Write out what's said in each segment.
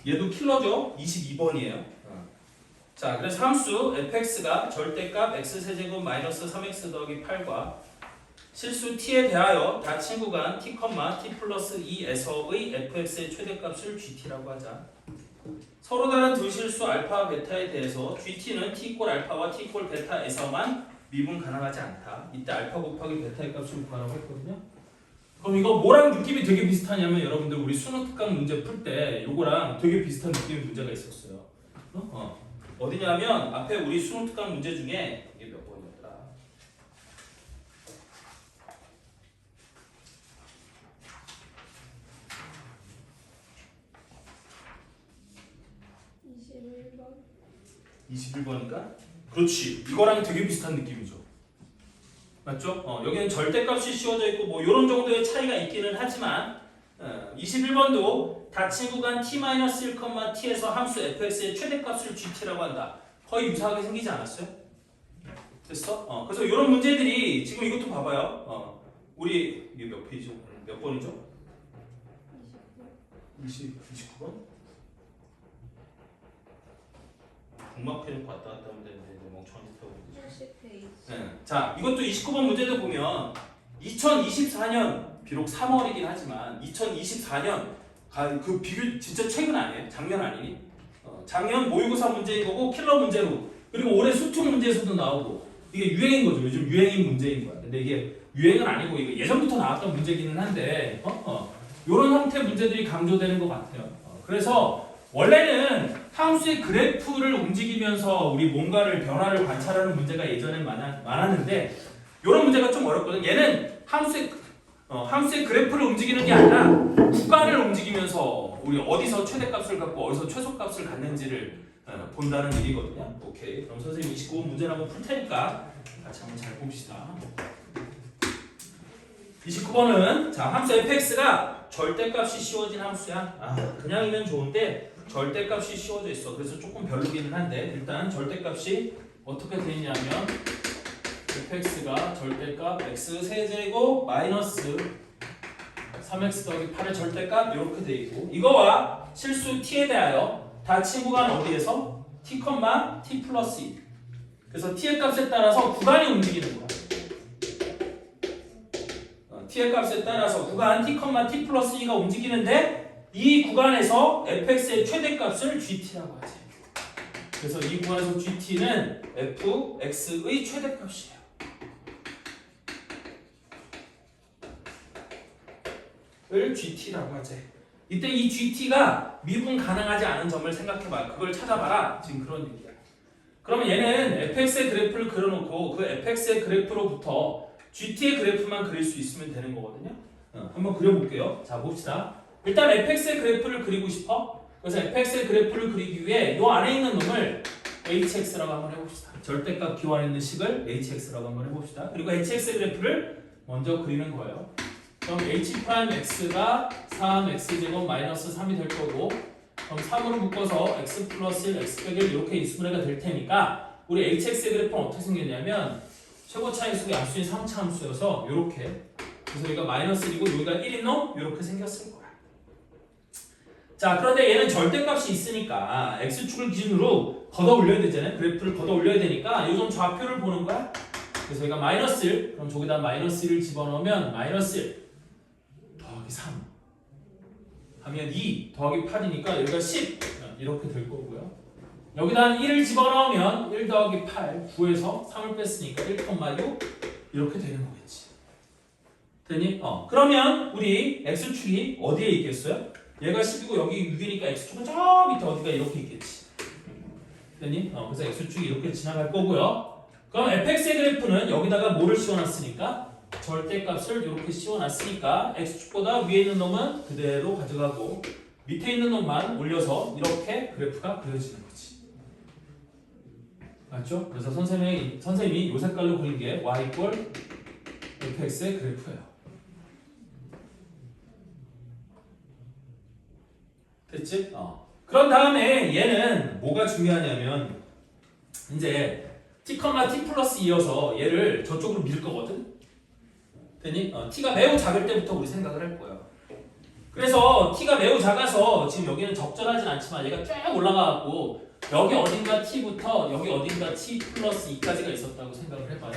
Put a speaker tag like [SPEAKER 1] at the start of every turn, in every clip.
[SPEAKER 1] 얘도 킬러죠. 22번이에요. 자, 그래서 함수 fx가 절대값 x세제곱 마이너스 3x 더하기 8과 실수 t에 대하여 닫힌 구간 t, t 플러스 2에서의 fx의 최대값을 gt라고 하자. 서로 다른 두 실수 알파와 베타에 대해서 gt는 t 이퀄 알파와 t 이퀄 베타에서만 미분 가능하지 않다. 이때 알파 곱하기 베타의 값을 구하라고 했거든요. 그럼 이거 뭐랑 느낌이 되게 비슷하냐면 여러분들 우리 수능 특강 문제 풀 때 요거랑 되게 비슷한 느낌의 문제가 있었어요. 어디냐면 앞에 우리 수능 특강 문제 중에 이게 몇 번이었더라? (21번) 21번인가? 그렇지. 이거랑 되게 비슷한 느낌이죠. 맞죠? 여기는 절대값이 씌워져 있고 뭐 이런 정도의 차이가 있기는 하지만 21번도 닫힌 구간 t-1,t에서 함수 fx의 최대값을 gt라고 한다. 거의 유사하게 생기지 않았어요? 됐어? 그래서 이런 문제들이 지금 이것도 봐봐요. 우리 이게 몇 페이지죠? 몇 번이죠? 29번? 북마패는 왔다 갔다 하면 되는데 멍청한 짓 하고 네. 자, 이것도 29번 문제도 보면 2024년 비록 3월이긴 하지만 2024년 그 비교 진짜 최근 아니에요? 작년 아니니? 작년 모의고사 문제인 거고 킬러 문제로 그리고 올해 수특 문제에서도 나오고 이게 유행인 거죠. 요즘 유행인 문제인 거야. 근데 이게 유행은 아니고 이게 예전부터 나왔던 문제기는 한데 이런 형태 문제들이 강조되는 것 같아요. 그래서 원래는 함수의 그래프를 움직이면서 우리 뭔가를 변화를 관찰하는 문제가 예전엔 많았는데 이런 문제가 좀 어렵거든. 얘는 함수의 그래프를 움직이는 게 아니라 구간을 움직이면서 우리 어디서 최대값을 갖고 어디서 최소값을 갖는지를 본다는 얘기거든요. 오케이. 그럼 선생님 29번 문제를 한번 풀 테니까 같이 한번 잘 봅시다. 29번은 자, 함수 fx가 절대값이 씌워진 함수야. 그냥이면 좋은데 절대값이 씌워져 있어. 그래서 조금 별로기는 한데 일단 절대값이 어떻게 돼 있냐면 fx가 절대값 x 세제곱 마이너스 3x 더하기 8의 절대값 이렇게 돼 있고 이거와 실수 t에 대하여 닫힌 구간 어디에서 t, t 플러스 2 그래서 t의 값에 따라서 구간이 움직이는 거야. t의 값에 따라서 구간 t, t 플러스 2가 움직이는데 이 구간에서 fx의 최대값을 gt라고 하지. 그래서 이 구간에서 gt는 fx의 최대값이에요. 을 gt라고 하지. 이때 이 gt가 미분 가능하지 않은 점을 생각해봐. 그걸 찾아봐라. 지금 그런 얘기야. 그러면 얘는 fx의 그래프를 그려놓고 그 fx의 그래프로부터 gt의 그래프만 그릴 수 있으면 되는 거거든요. 한번 그려볼게요. 자, 봅시다. 일단 fx의 그래프를 그리고 싶어. 그래서 fx의 그래프를 그리기 위해 이 안에 있는 놈을 hx라고 한번 해봅시다. 절대값 기원에 있는 식을 hx라고 한번 해봅시다. 그리고 hx의 그래프를 먼저 그리는 거예요. 그럼 h'x가 3x제곱 마이너스 3이 될 거고 그럼 3으로 묶어서 x 플러스 1, x 빼기 1 이렇게 인수분해가 될 테니까 우리 hx의 그래프는 어떻게 생겼냐면 최고 차이수가 약수인 3차 함수여서 이렇게 그래서 여기가 마이너스 1이고 여기가 1인 놈 이렇게 생겼을 거야. 자, 그런데 얘는 절대값이 있으니까 x축을 기준으로 걷어 올려야 되잖아요. 그래프를 걷어 올려야 되니까 요점 좌표를 보는 거야. 그래서 여기가 마이너스 1 그럼 저기다 마이너스 1을 집어넣으면 마이너스 1 더하기 3 하면 2 더하기 8이니까 여기가 10 이렇게 될 거고요. 여기다 1을 집어넣으면 1 더하기 8 9에서 3을 뺐으니까 1,6 이렇게 되는 거겠지. 되니? 그러면 우리 x축이 어디에 있겠어요? 얘가 10이고 여기 6이니까 x축은 저 밑에 어디가 이렇게 있겠지. 되니? 그래서 x축이 이렇게 지나갈 거고요. 그럼 fx의 그래프는 여기다가 뭐를 씌워놨으니까 절대값을 이렇게 씌워놨으니까 x축보다 위에 있는 놈은 그대로 가져가고 밑에 있는 놈만 올려서 이렇게 그래프가 그려지는 거지. 맞죠? 그래서 선생님이 이 색깔로 그린 게 y = fx의 그래프예요. 됐지? 그런 다음에 얘는 뭐가 중요하냐면 이제 t, t 플러스 2여서 얘를 저쪽으로 밀 거거든? 되니? t가 매우 작을 때부터 우리 생각을 할 거야. 그래서 t가 매우 작아서 지금 여기는 적절하진 않지만 얘가 쫙 올라가갖고 여기 어딘가 t부터 여기 어딘가 t 플러스 2까지가 있었다고 생각을 해봐요.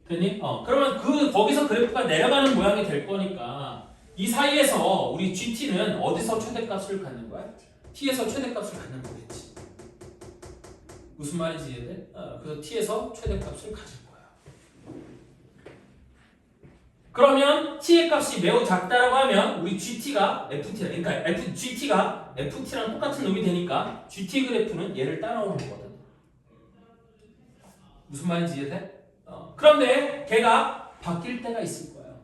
[SPEAKER 1] 됐니? 그러면 거기서 그래프가 내려가는 모양이 될 거니까 이 사이에서 우리 GT는 어디서 최대값을 갖는 거야? T에서 최대값을 갖는 거겠지. 무슨 말인지 이해돼? 그래서 T에서 최대값을 가질 거야. 그러면 T의 값이 매우 작다라고 하면 우리 GT가 FT, 그러니까 GT가 FT랑 똑같은 놈이 되니까 GT 그래프는 얘를 따라오는 거거든. 무슨 말인지 이해돼? 그런데 걔가 바뀔 때가 있을 거야.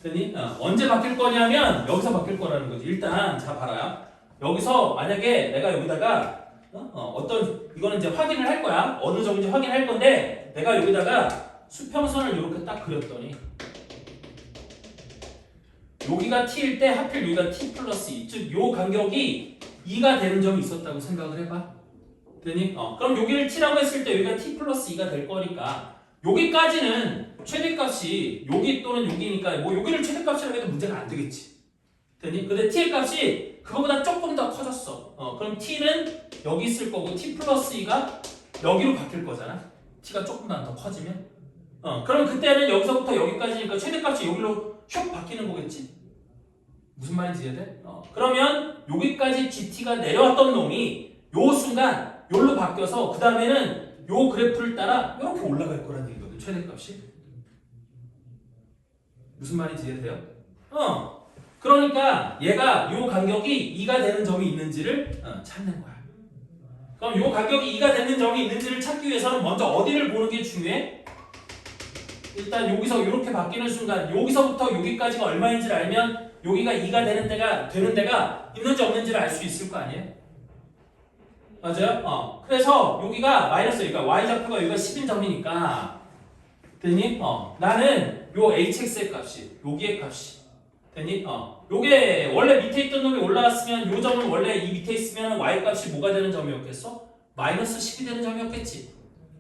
[SPEAKER 1] 됐니? 언제 바뀔 거냐면 여기서 바뀔 거라는 거지. 일단 자 봐라. 여기서 만약에 내가 여기다가 어떤 이거는 이제 확인을 할 거야. 어느 정도인지 확인할 건데 내가 여기다가 수평선을 이렇게 딱 그렸더니 여기가 t일 때 하필 여기가 t 플러스 2, 즉 요 간격이 2가 되는 점이 있었다고 생각을 해봐. 됐니? 그럼 여기를 t라고 했을 때 여기가 t 플러스 2가 될 거니까 여기까지는 최대값이 여기 또는 여기니까 뭐 여기를 최대값이라고 해도 문제가 안 되겠지. 됐니? 근데 t의 값이 그거보다 조금 더 커졌어. 그럼 t는 여기 있을 거고 t 플러스 2가 여기로 바뀔 거잖아. t가 조금만 더 커지면. 그럼 그때는 여기서부터 여기까지니까 최대값이 여기로 슉 바뀌는 거겠지. 무슨 말인지 이해돼? 그러면 여기까지 GT가 내려왔던 놈이 요 순간 요로 바뀌어서 그 다음에는 요 그래프를 따라 이렇게 올라갈 거라는 얘기거든. 최대값이. 무슨 말인지 이해돼요? 그러니까 얘가 요 간격이 2가 되는 점이 있는지를 찾는 거야. 그럼 요 간격이 2가 되는 점이 있는지를 찾기 위해서는 먼저 어디를 보는 게 중요해? 일단 여기서 이렇게 바뀌는 순간 여기서부터 여기까지가 얼마인지를 알면 여기가 2가 되는 데가 있는지 없는지를 알 수 있을 거 아니에요? 맞아요? 그래서 여기가 마이너스, 그러니까 y좌표가 여기가 10인 점이니까 되니? 나는 요 hx의 값이 여기의 값이 되니? 요게 원래 밑에 있던 놈이 올라왔으면 요 점은 원래 이 밑에 있으면 y 값이 뭐가 되는 점이었겠어? 마이너스 10이 되는 점이었겠지.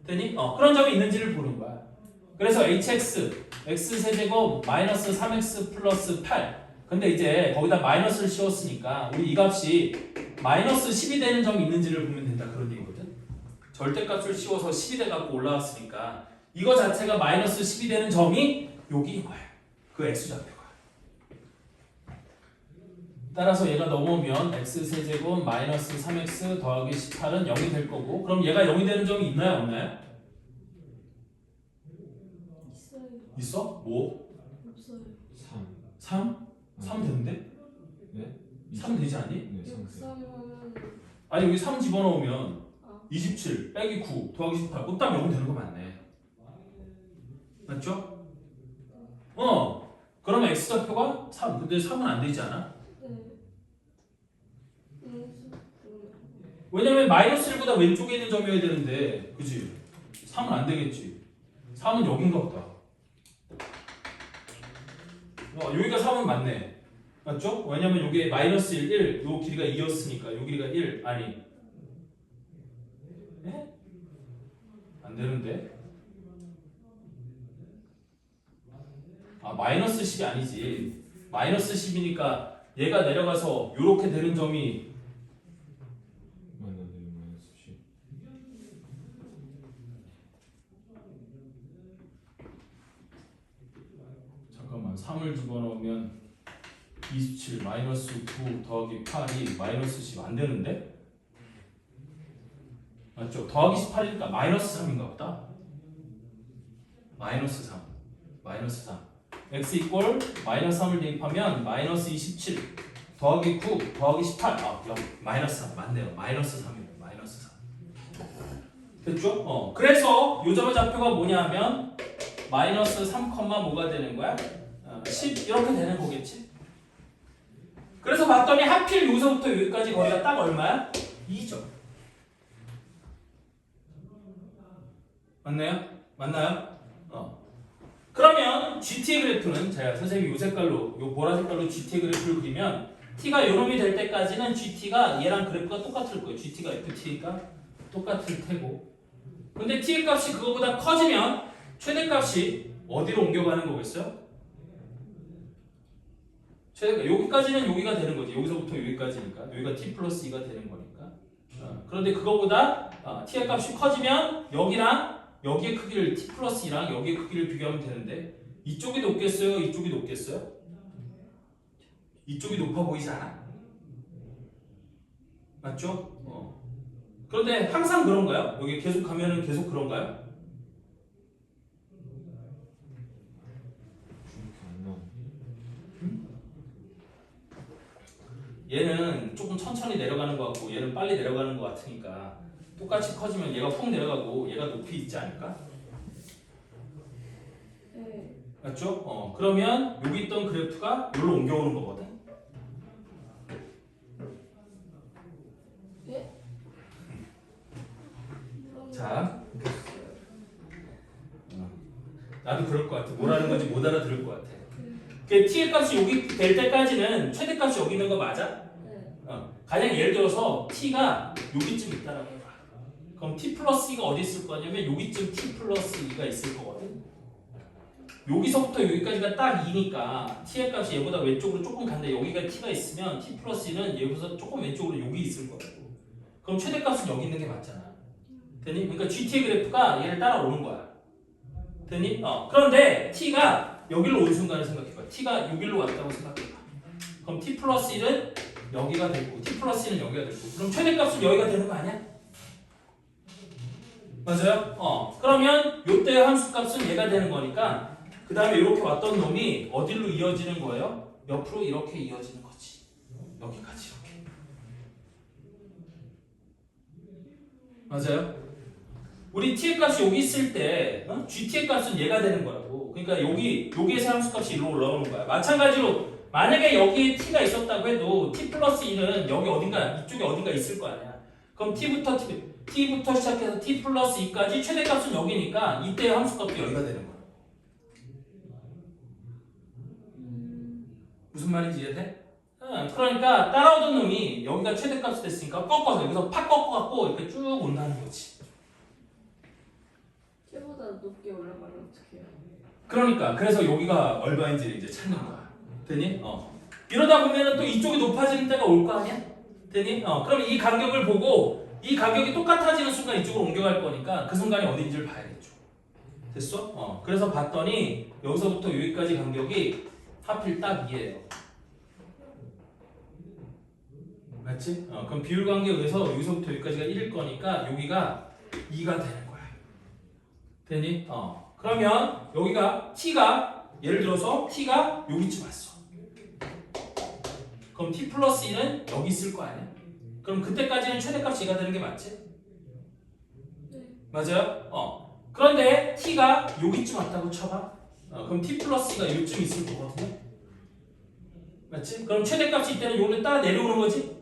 [SPEAKER 1] 되니? 그런 점이 있는지를 보는 거야. 그래서 hx x세제곱 마이너스 3x 플러스 8. 근데 이제 거기다 마이너스를 씌웠으니까 우리 이 값이 마이너스 10이 되는 점이 있는지를 보면 된다 그런 얘기거든. 절대값을 씌워서 10이 돼갖고 올라왔으니까 이거 자체가 마이너스 10이 되는 점이 여기인 거야. 그 x좌표가. 따라서 얘가 넘어오면 x세제곱 마이너스 3x 더하기 18은 0이 될 거고, 그럼 얘가 0이 되는 점이 있나요 없나요?
[SPEAKER 2] 있어요.
[SPEAKER 1] 있어? 뭐?
[SPEAKER 2] 없어요.
[SPEAKER 1] 3? 3 되는데?
[SPEAKER 3] 네?
[SPEAKER 1] 3 되지 않니?
[SPEAKER 3] 네, 3.
[SPEAKER 2] 6삼은
[SPEAKER 1] 아니 여기 3 집어넣으면
[SPEAKER 2] 아.
[SPEAKER 1] 27 빼기 9 더하기 18 그딱 0 되는 거 맞네. 맞죠? 그러면 x좌표가 3. 근데 3은 안 되지 않아?
[SPEAKER 2] 네.
[SPEAKER 1] 왜냐면 마이너스 1보다 왼쪽에 있는 점이어야 되는데 그치? 3은 안 되겠지. 3은 여긴가 보다. 여기가 3은 맞네. 맞죠? 왜냐면 여기에 마이너스 1, 요 길이가 2였으니까 요 길이가 1, 아니 에? 안 되는데? 마이너스 10이 아니지. 마이너스 10이니까 얘가 내려가서 요렇게 되는 점이
[SPEAKER 3] 마이너스 10.
[SPEAKER 1] 잠깐만 3을 집어넣으면 27 마이너스 9 더하기 8이 마이너스 10 안 되는데? 맞죠? 더하기 18이니까 마이너스 3인가 보다. 마이너스 3 마이너스 3 x 이꼴 마이너스 3을 대입하면 마이너스 27 더하기 9 더하기 18 마이너스 3 맞네요. 마이너스 3이에요. 마이너스 3 됐죠? 그래서 요점의 좌표가 뭐냐면 마이너스 3, 뭐가 되는 거야? 10 이렇게 되는 거겠지? 그래서 봤더니 하필 여기서부터 여기까지 거리가 딱 얼마야? 2죠. 맞나요? 맞나요? 그러면 GT의 그래프는 제가 선생님이 요 색깔로 요 보라 색깔로 GT의 그래프를 그리면 T가 요놈이 될 때까지는 GT가 얘랑 그래프가 똑같을 거예요. GT가 FT니까 똑같을 테고. 근데 T의 값이 그거보다 커지면 최대값이 어디로 옮겨가는 거겠어요? 여기까지는 여기가 되는 거지. 여기서부터 여기까지니까 여기가 t 플러스 2가 되는 거니까. 그런데 그거보다 t의 값이 커지면 여기랑 여기의 크기를 t 플러스 2랑 여기의 크기를 비교하면 되는데 이쪽이 높겠어요? 이쪽이 높겠어요? 이쪽이 높아 보이지 않아? 맞죠? 그런데 항상 그런가요? 여기 계속 가면은 계속 그런가요? 얘는 조금 천천히 내려가는 것 같고 얘는 빨리 내려가는 것 같으니까 똑같이 커지면 얘가 푹 내려가고 얘가 높이 있지 않을까?
[SPEAKER 2] 네.
[SPEAKER 1] 맞죠? 그러면 여기 있던 그래프가 여기로 옮겨오는 거거든.
[SPEAKER 2] 네?
[SPEAKER 1] 자, 나도 그럴 것 같아. 뭐라는 건지 못 알아들을 것 같아. 그 t의 값이 여기 될 때까지는 최대값이 여기 있는 거 맞아?
[SPEAKER 2] 네.
[SPEAKER 1] 가령 예를 들어서 t가 여기쯤 있다라고 해봐. 그럼 t 플러스 2가 어디 있을 거냐면 여기쯤 t 플러스 2가 있을 거거든. 여기서부터 여기까지가 딱 2니까 t의 값이 얘보다 왼쪽으로 조금 간다. 여기가 t가 있으면 t 플러스 2는 얘보다 조금 왼쪽으로 여기 있을 거라고. 그럼 최대값은 여기 있는 게 맞잖아. 되니? 그러니까 GT의 그래프가 얘를 따라오는 거야. 되니? 그런데 t가 여기로 온 순간을 생각해봐. t가 여기로 왔다고 생각해봐. 그럼 t 플러스 1은 여기가 되고 t 플러스 1은 여기가 되고 그럼 최대값은 여기가 되는 거 아니야? 맞아요? 그러면 요때 함수값은 얘가 되는 거니까 그 다음에 이렇게 왔던 놈이 어디로 이어지는 거예요? 옆으로 이렇게 이어지는 거지. 여기까지 이렇게. 맞아요? 우리 t의 값이 여기 있을 때 gt의 값은 얘가 되는 거라고. 그러니까 여기에서 함수값이 이리로 올라오는 거야. 마찬가지로 만약에 여기에 t가 있었다고 해도 t 플러스 1은 여기 어딘가 이쪽에 어딘가 있을 거 아니야. 그럼 t부터 시작해서 t 플러스 2까지 최대값은 여기니까 이때의 함수값도 여기가 되는 거야. 무슨 말인지 이해돼? 그러니까 따라오던 놈이 여기가 최대값이 됐으니까 꺾어서 여기서 팍 꺾어갖고 이렇게 쭉 온다는 거지.
[SPEAKER 2] 걔보다 높게 올라가면 어떡해요?
[SPEAKER 1] 그러니까 그래서 여기가 얼마인지를 이제 찾는 거야. 되니? 이러다 보면은 또 이쪽이 높아지는 때가 올 거 아니야? 되니? 그럼 이 간격을 보고 이 간격이 똑같아지는 순간 이쪽으로 옮겨갈 거니까 그 순간이 어딘지를 봐야겠죠. 됐어? 그래서 봤더니 여기서부터 여기까지 간격이 하필 딱 2예요. 맞지? 그럼 비율 관계에 의해서 여기서부터 여기까지가 1일 거니까 여기가 2가 되는 거야. 되니? 그러면 여기가 t가 예를 들어서 t가 여기쯤 왔어. 그럼 t 플러스 2는 여기 있을 거 아니야? 그럼 그때까지는 최대값이 2가 되는 게 맞지?
[SPEAKER 2] 네.
[SPEAKER 1] 맞아요? 그런데 t가 여기쯤 왔다고 쳐봐. 그럼 t 플러스 2가 여기쯤 있을 거거든요. 맞지? 그럼 최대값이 이때는 여기로 따라 내려오는 거지?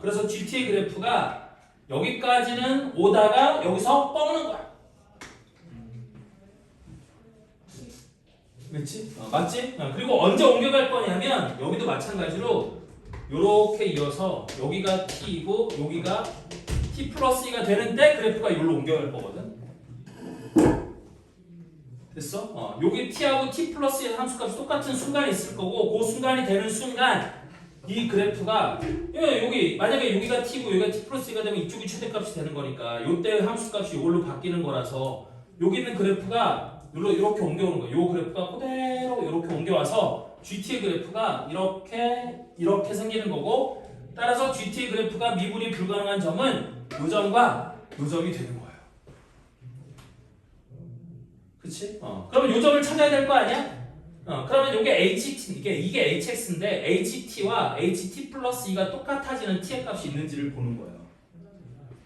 [SPEAKER 1] 그래서 GT의 그래프가 여기까지는 오다가 여기서 뻗는 거야. 그렇지? 맞지? 그리고 언제 옮겨갈 거냐면 여기도 마찬가지로 요렇게 이어서 여기가 t이고 여기가 t 플러스 2가 되는데 그래프가 여기로 옮겨갈 거거든. 됐어? 여기 t하고 t 플러스 2의 함수값이 똑같은 순간이 있을 거고 그 순간이 되는 순간 이 그래프가 여기 만약에 여기가 t고 여기가 t 플러스 2가 되면 이쪽이 최대값이 되는 거니까 요때 함수값이 이걸로 바뀌는 거라서 여기 있는 그래프가 이렇게 옮겨오는 거예요. 요 그래프가 그대로 이렇게 옮겨와서 GT의 그래프가 이렇게 생기는 거고 따라서 GT의 그래프가 미분이 불가능한 점은 요 점과 요 점이 되는 거예요. 그치? 그러면 요 점을 찾아야 될 거 아니야? 그러면 요게 HT, 이게 HX인데 HT와 HT 플러스 2가 똑같아지는 T의 값이 있는지를 보는 거예요.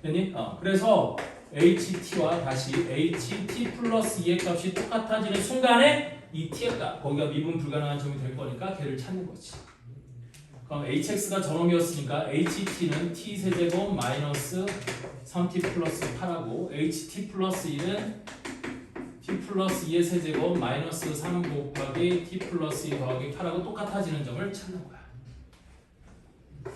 [SPEAKER 1] 되니? 그래서 HT와 다시 HT 플러스 2의 값이 똑같아지는 순간에 이 T의 값, 거기가 미분 불가능한 점이 될 거니까 걔를 찾는 거지. 그럼 HX가 저놈이었으니까 HT는 T 세제곱 마이너스 3T 플러스 8하고 HT 플러스 1은 T 플러스 2의 세제곱 마이너스 3 곱하기 T 플러스 2 더하기 8하고 똑같아지는 점을 찾는 거야.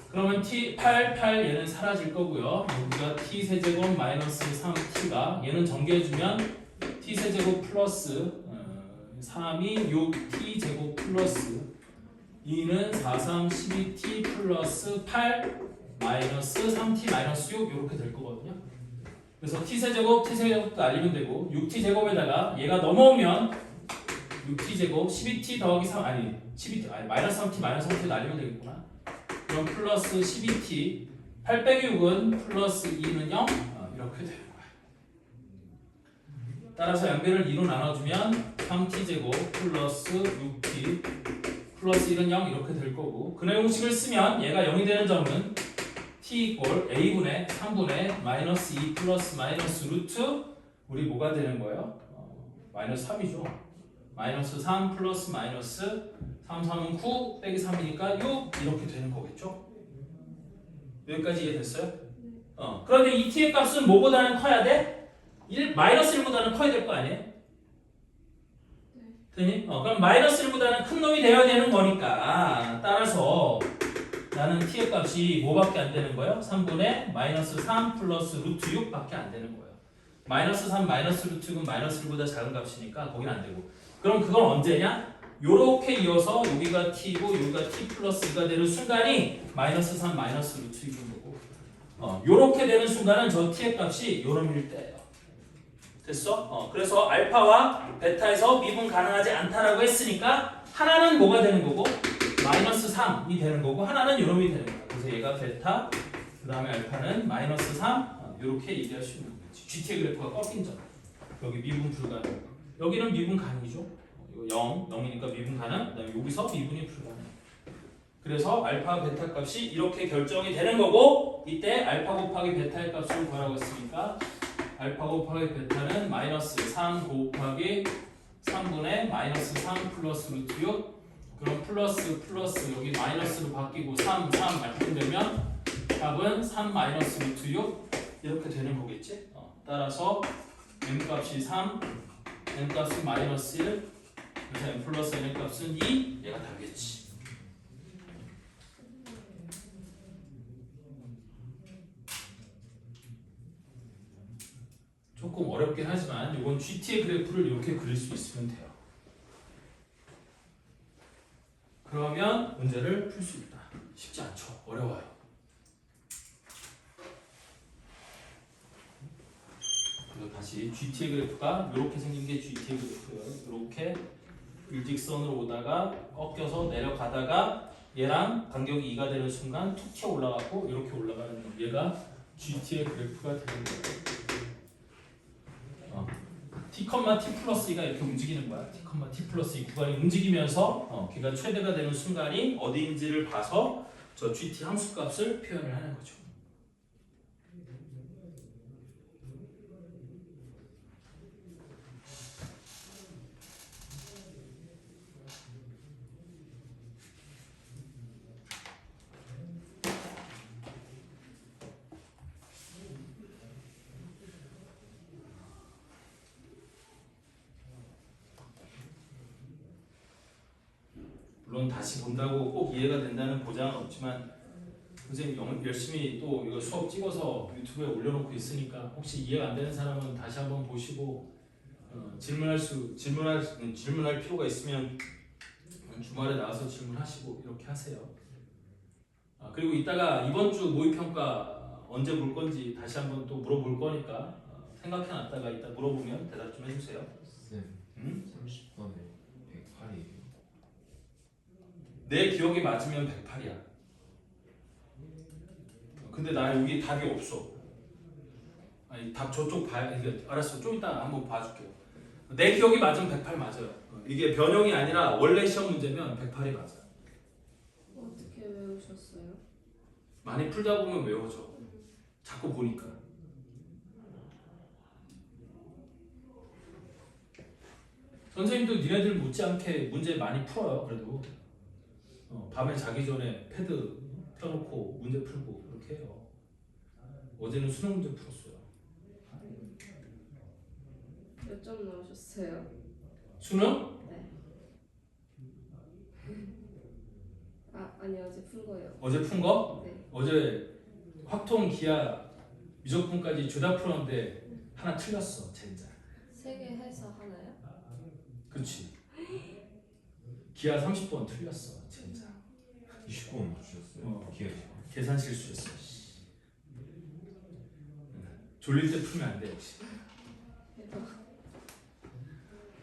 [SPEAKER 1] 그러면 T 8 얘는 사라질 거고요. 여기가 T 세제곱 마이너스 3T가 얘는 전개해주면 T 세제곱 플러스 3이 6T 제곱 플러스 2는 4, 3, 12t 플러스 8 마이너스 3t 마이너스 6 이렇게 될 거거든요. 그래서 t세제곱, t세제곱도 날리면 되고 6t제곱에다가 얘가 넘어오면 6t제곱 12t 더하기 3 아니 12t 아니 마이너스 3t 마이너스 3t 날리면 되겠구나. 그럼 플러스 12t 8 빼기 6은 플러스 2는 0 이렇게 되는 거야. 따라서 양변을 2로 나눠주면 3t제곱 플러스 6t 플러스 1은 0 이렇게 될 거고 그 내용식을 쓰면 얘가 0이 되는 점은 t 이꼴 a분의 3분의 마이너스 2 플러스 마이너스 루트 우리 뭐가 되는 거예요? 마이너스 3이죠. 마이너스 3 플러스 마이너스 3, 3은 9 빼기 3이니까 6 이렇게 되는 거겠죠? 여기까지 이해됐어요? 그런데 이 t의 값은 뭐보다는 커야 돼? 마이너스 1보다는 커야 될 거 아니에요? 되니? 그럼 마이너스 1보다는 큰 놈이 되어야 되는 거니까 따라서 나는 t의 값이 뭐밖에 안 되는 거예요? 3분의 마이너스 3 플러스 루트 6밖에 안 되는 거예요. 마이너스 3 마이너스 루트 6은 마이너스 1보다 작은 값이니까 거긴 안 되고 그럼 그건 언제냐? 요렇게 이어서 여기가 t고 여기가 t 플러스 2가 되는 순간이 마이너스 3 마이너스 루트 6인 거고 요렇게 되는 순간은 저 t의 값이 요놈일 때예요. 됐어? 그래서 알파와 베타에서 미분 가능하지 않다라고 했으니까 하나는 뭐가 되는 거고 마이너스 3이 되는 거고 하나는 요놈이 되는 거야. 그래서 얘가 베타 그 다음에 알파는 마이너스 3 이렇게 얘기할 수 있는 거지. GT의 그래프가 꺾인 점 여기 미분 불가능 여기는 미분 가능이죠. 이거 0이니까 미분 가능 그 다음에 여기서 미분이 불가능 그래서 알파 베타 값이 이렇게 결정이 되는 거고 이때 알파 곱하기 베타의 값을 구하라고 했으니까 알파 곱하기 베타는 마이너스 3 곱하기 3분의 마이너스 3 플러스 루트 6 그럼 플러스 여기 마이너스로 바뀌고 3 맞추면 답은 3 마이너스 루트 6 이렇게 되는 거겠지? 따라서 n 값이 3 n 값은 마이너스 1 그래서 n 플러스 n 값은 2 얘가 답이겠지. 조금 어렵긴 하지만 이건 GT의 그래프를 이렇게 그릴 수 있으면 돼요. 그러면 문제를 풀 수 있다. 쉽지 않죠. 어려워요. 그리고 다시 GT의 그래프가 이렇게 생긴 게 GT의 그래프예요. 이렇게 일직선으로 오다가 꺾여서 내려가다가 얘랑 간격이 2가 되는 순간 툭 튀어 올라가고 이렇게 올라가는 거. 얘가 GT의 그래프가 되는 거예요. t, t 플러스 2가 이렇게 움직이는 거야. t, t 플러스 2 구간이 움직이면서 걔가 최대가 되는 순간이 어디인지를 봐서 저 GT 함수값을 표현을 하는 거죠. 물론 다시 본다고 꼭 이해가 된다는 보장은 없지만 선생님 열심히 또 이거 수업 찍어서 유튜브에 올려놓고 있으니까 혹시 이해가 안 되는 사람은 다시 한번 보시고 질문할 필요가 있으면 주말에 나와서 질문하시고 이렇게 하세요. 그리고 이따가 이번 주 모의평가 언제 볼 건지 다시 한번 또 물어볼 거니까 생각해놨다가 이따 물어보면 대답 좀 해주세요.
[SPEAKER 3] 쌤,
[SPEAKER 1] 응?
[SPEAKER 3] 30번에 108이에요.
[SPEAKER 1] 내 기억이 맞으면 108이야. 근데 나 여기 답이 없어. 아니 답 저쪽 봐야 이게 알았어. 좀 이따 한번 봐줄게요. 내 기억이 맞으면 108 맞아요. 이게 변형이 아니라 원래 시험 문제면 108이 맞아요.
[SPEAKER 2] 어떻게 외우셨어요?
[SPEAKER 1] 많이 풀다 보면 외워져. 자꾸 보니까. 선생님도 니네들 못지않게 문제 많이 풀어요. 그래도 밤에 자기 전에 패드 펴놓고 문제 풀고 그렇게 해요. 어제는 수능 문제 풀었어요.
[SPEAKER 2] 몇 점 나오셨어요?
[SPEAKER 1] 수능?
[SPEAKER 2] 네. 아니 어제 푼 거예요.
[SPEAKER 1] 어제 푼 거?
[SPEAKER 2] 네.
[SPEAKER 1] 어제 확통 기하 미적분까지 죄다 풀었는데 하나 틀렸어. 젠장.
[SPEAKER 2] 3개 해서 하나요?
[SPEAKER 1] 그렇지. 기하 30번 틀렸어. 젠장. 계산 실수였어. 졸릴 때 풀면 안 돼 역시.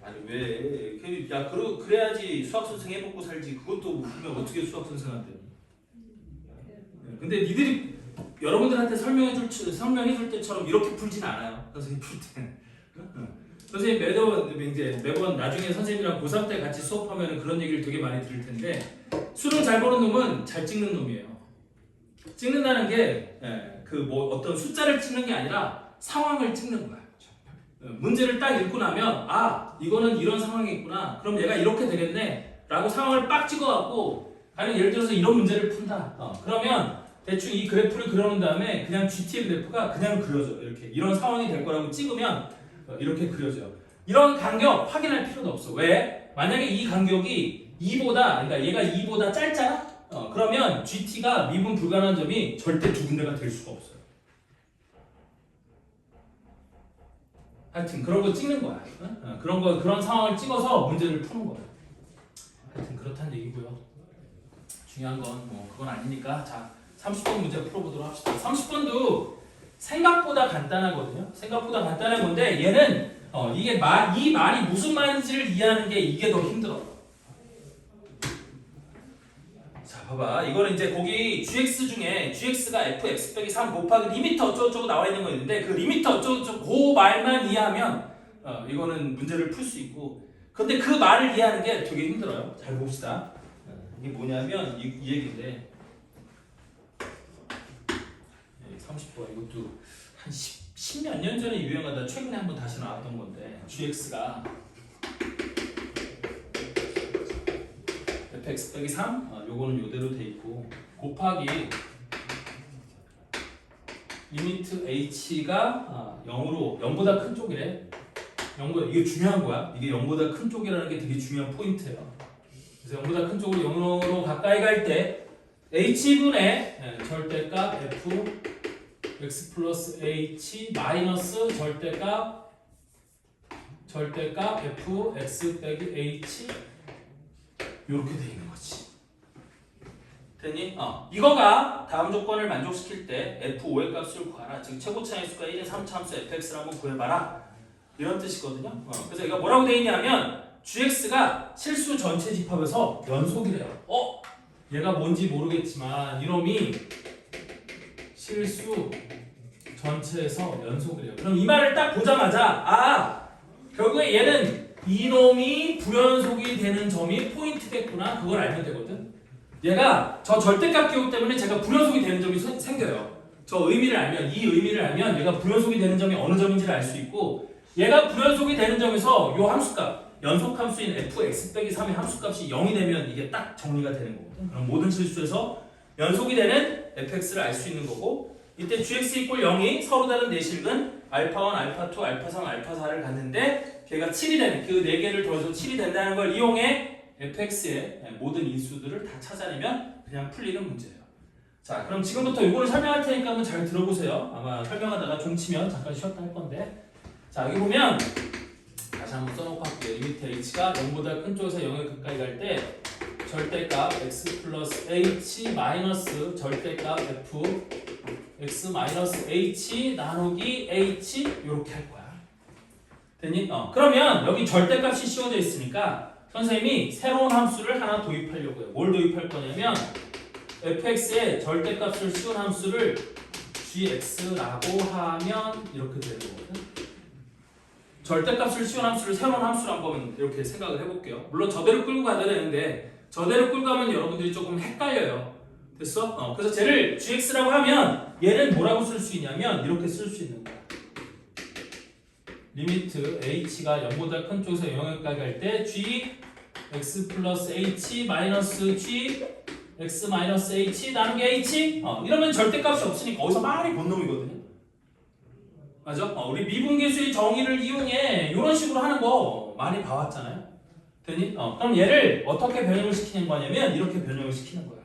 [SPEAKER 1] 아니 왜? 야 그래야지 수학 선생 해먹고 살지. 그것도 못 풀면 어떻게 수학 선생한테? 근데 니들이 여러분들한테 설명해줄 때처럼 이렇게 풀진 않아요. 선생님 풀 때. 선생님 매번 나중에 선생님이랑 고3 때 같이 수업하면 그런 얘기를 되게 많이 들을 텐데 수능 잘 보는 놈은 잘 찍는 놈이에요. 찍는다는 게 그 뭐 어떤 숫자를 찍는 게 아니라 상황을 찍는 거야. 문제를 딱 읽고 나면 아 이거는 이런 상황이 있구나. 그럼 얘가 이렇게 되겠네. 라고 상황을 빡 찍어갖고 아니 예를 들어서 이런 문제를 푼다. 그러면 대충 이 그래프를 그려놓은 다음에 그냥 GT의 그래프가 그냥 그려져. 이렇게 이런 상황이 될 거라고 찍으면 이렇게 그려져요. 이런 간격 확인할 필요도 없어. 왜? 만약에 이 간격이 2보다 그러니까 얘가 2보다 짧잖아? 그러면 GT가 미분 불가능한 점이 절대 두 군데가 될 수가 없어요. 하여튼 그런 거 찍는 거야. 그런 상황을 찍어서 문제를 푸는 거야. 하여튼 그렇다는 얘기고요. 중요한 건 뭐 그건 아니니까 자 30번 문제 풀어보도록 합시다. 30번도 생각보다 간단하거든요. 생각보다 간단한 건데 얘는 이게 이 말이 무슨 말인지를 이해하는 게 이게 더 힘들어. 자 봐봐 이거는 이제 거기 gx 중에 gx가 fx 빼기 3 곱하기 리미터 어쩌고저쩌고 나와 있는 거 있는데 그 리미터 어쩌고저쩌고 그 말만 이해하면 이거는 문제를 풀 수 있고 근데 그 말을 이해하는 게 되게 힘들어요. 잘 봅시다. 이게 뭐냐면 이 얘기인데 30번 이것도 한 10몇 년 전에 유행하다 최근에 한번 다시 나왔던 건데 gx가 fx 빼기 3 요거는 요대로 돼 있고 곱하기 리미트 h가 0보다 큰 쪽이래. 0보다 이게 중요한 거야. 이게 0보다 큰 쪽이라는 게 되게 중요한 포인트예요. 그래서 0보다 큰 쪽으로 0으로 가까이 갈 때 h분의 절대값 f x 플러스 h 마이너스 절대값 f x 빼기 h 이렇게 돼 있는 거지. 됐니? 이거가 다음 조건을 만족시킬 때 f5의 값을 구하라. 즉 최고차의 수가 1인 3차 함수 fx를 한번 구해봐라. 이런 뜻이거든요. 그래서 이거 뭐라고 돼 있냐면 gx가 실수 전체 집합에서 연속이래요. 얘가 뭔지 모르겠지만 이놈이 실수 전체에서 연속이래요. 그럼 이 말을 딱 보자마자 결국에 얘는 이놈이 불연속이 되는 점이 포인트겠구나. 그걸 알면 되거든. 얘가 저 절대값 기호 때문에 제가 불연속이 되는 점이 생겨요. 저 의미를 알면 이 의미를 알면 얘가 불연속이 되는 점이 어느 점인지를 알 수 있고 얘가 불연속이 되는 점에서 요 함수값 연속 함수인 fx 빼기 3의 함수값이 0이 되면 이게 딱 정리가 되는 거거든. 그럼 모든 실수에서 연속이 되는 fx를 알 수 있는 거고 이때 gx 이꼴 0이 서로 다른 내실근 α1, α2, α3, α4를 갖는데 걔가 7이 되는 그 4개를 더해서 7이 된다는 걸 이용해 fx의 모든 인수들을 다 찾아내면 그냥 풀리는 문제예요. 자 그럼 지금부터 이거를 설명할 테니까 한번 잘 들어보세요. 아마 설명하다가 좀 치면 잠깐 쉬었다 할 건데 자 여기 보면 다시 한번 써놓고 할게요. 리미트 h가 0보다 큰 쪽에서 0에 가까이 갈 때 절대값 x 플러스 h 마이너스 절대값 f x 마이너스 h 나누기 h 이렇게 할 거야. 됐니? 그러면 여기 절대값이 씌워져 있으니까 선생님이 새로운 함수를 하나 도입하려고 해요. 뭘 도입할 거냐면 fx의 절대값을 씌운 함수를 gx라고 하면 이렇게 되는 거거든. 절대값을 씌운 함수를 새로운 함수로 한번 이렇게 생각을 해볼게요. 물론 저대로 끌고 가야 되는데 저대로 끌고 가면 여러분들이 조금 헷갈려요. 됐어? 그래서 쟤를 gx라고 하면 얘는 뭐라고 쓸 수 있냐면 이렇게 쓸 수 있는 거야. 리미트 h가 0보다 큰 쪽에서 0까지 갈 때 g x 플러스 h 마이너스 g x 마이너스 h 나누기 h 이러면 절대값이 없으니까 어디서 많이 본 놈이거든요. 맞아? 우리 미분계수의 정의를 이용해 이런 식으로 하는 거 많이 봐왔잖아요. 되니? 그럼 얘를 어떻게 변형을 시키는 거냐면 이렇게 변형을 시키는 거야.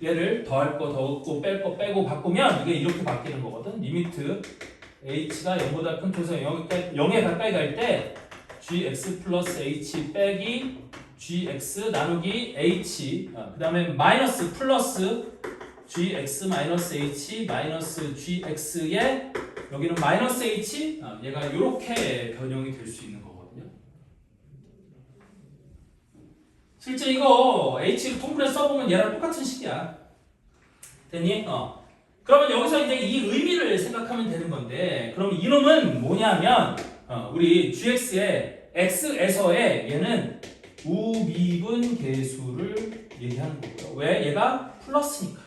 [SPEAKER 1] 얘를 더할 거 더하고 뺄 거 빼고 바꾸면 이게 이렇게 바뀌는 거거든. 리미트 h가 0보다 큰 쪽에서 0에 가까이 갈 때 gx 플러스 h 빼기 gx 나누기 h 그 다음에 마이너스 플러스 gx 마이너스 h 마이너스 gx에 여기는 마이너스 h 얘가 이렇게 변형이 될 수 있는 거거든요. 실제 이거 h를 통분해 써보면 얘랑 똑같은 식이야. 됐니? 그러면 여기서 이제 이 의미를 생각하면 되는 건데, 그럼 이놈은 뭐냐면 우리 gx의 x에서의 얘는 우미분 계수를 얘기하는 거고요. 왜? 얘가 플러스니까.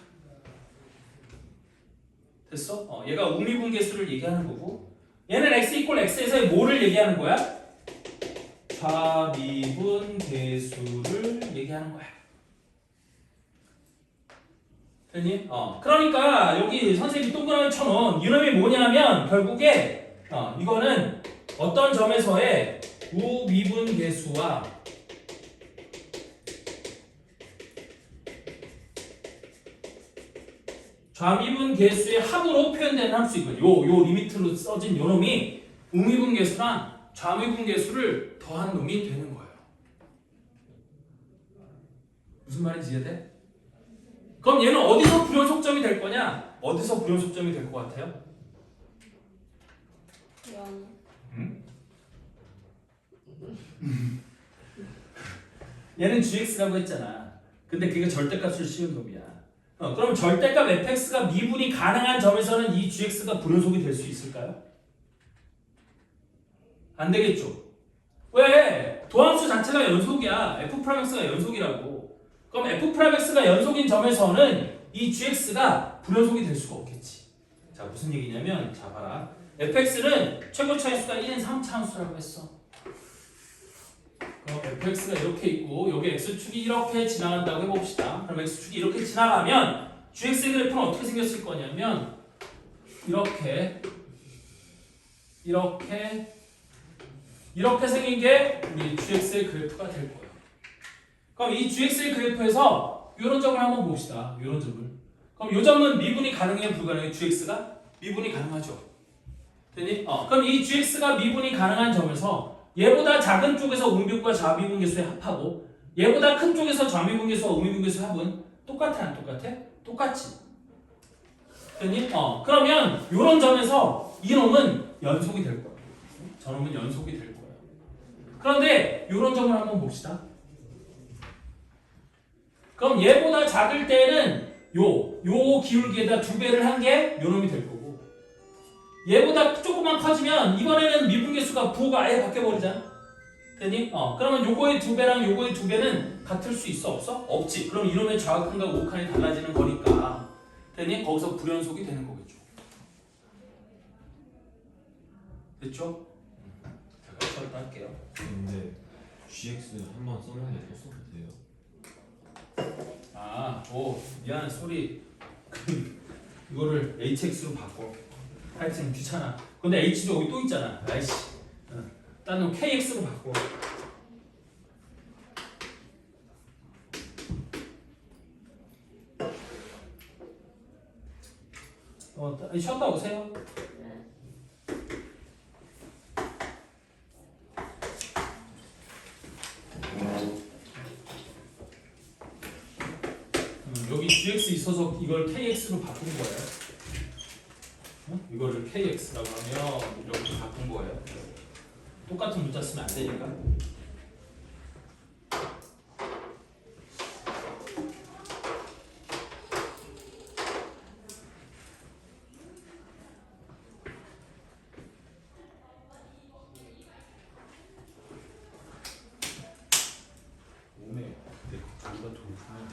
[SPEAKER 1] 됐어? 얘가 우미분 계수를 얘기하는 거고, 얘는 x 이퀄 x에서의 뭐를 얘기하는 거야? 좌미분 계수를 얘기하는 거야. 됐니? 그러니까 여기 선생님이 동그라미 쳐놓은 이놈이 뭐냐면 결국에 이거는 어떤 점에서의 우미분 계수와 좌미분 계수의 합으로 표현되는 함수이거든요. 요 리미트로 써진 요 놈이 우미분 계수랑 좌미분 계수를 더한 놈이 되는 거예요. 무슨 말인지 이해돼? 그럼 얘는 어디서 불연속점이 될 거냐? 어디서 불연속점이 될 것 같아요?
[SPEAKER 2] 0.
[SPEAKER 1] 응? 얘는 gx라고 했잖아. 근데 그게 절대값을 씌운 놈이야. 그럼 절대값 fx가 미분이 가능한 점에서는 이 gx가 불연속이 될 수 있을까요? 안 되겠죠. 왜? 도함수 자체가 연속이야. f'x가 연속이라고. 그럼 f'x가 연속인 점에서는 이 gx가 불연속이 될 수가 없겠지. 자, 무슨 얘기냐면, 자 봐라. fx는 최고 차이수가 1인 3차 함수라고 했어. 그럼 fx가 이렇게 있고 여기 x축이 이렇게 지나간다고 해봅시다. 그럼 x축이 이렇게 지나가면 gx 그래프는 어떻게 생겼을 거냐면 이렇게 생긴 게 우리 gx의 그래프가 될 거예요. 그럼 이 gx의 그래프에서 이런 점을 한번 봅시다. 이런 점을. 그럼 이 점은 미분이 가능해요? 불가능해요? gx가 미분이 가능하죠. 됐니? 그럼 이 gx가 미분이 가능한 점에서 얘보다 작은 쪽에서 우미분과 좌미분 계수의 합하고 얘보다 큰 쪽에서 좌미분 계수와 우미분 계수의 합은 똑같아 안 똑같아? 똑같지. 됐니? 그러면 이런 점에서 이놈은 연속이 될 거예요. 저놈은 연속이 될 거예요. 그런데 이런 점을 한번 봅시다. 그럼 얘보다 작을 때는 요 기울기에다 2배를 한 게 요놈이 될 거고 얘보다 조금만 커지면 이번에는 미분계수가 부호가 아예 바뀌어버리잖아. 됐니? 그러면 요거의 2배랑 요거의 2배는 같을 수 있어? 없어? 없지. 그럼 이놈의 좌우칸과 우칸이 달라지는 거니까 됐니? 거기서 불연속이 되는 거겠죠. 됐죠? 제가 처리 할게요.
[SPEAKER 3] 근데 GX 한번 썼는데 또 써도 돼요?
[SPEAKER 1] 미안, 소리. 이거를 HX로 바꿔. 하여튼 귀찮아. 근데 H도 여기 또 있잖아. 아이씨. 딴 놈 KX로 바꿔. 쉬었다 오세요. 여기 GX 있어서 이걸 KX로 바꾼 거예요. 이거를 KX라고 하면 이렇게 바꾼 거예요. 똑같은 문자 쓰면 안 되니까. 오메, 내 자기가 돌풍이야.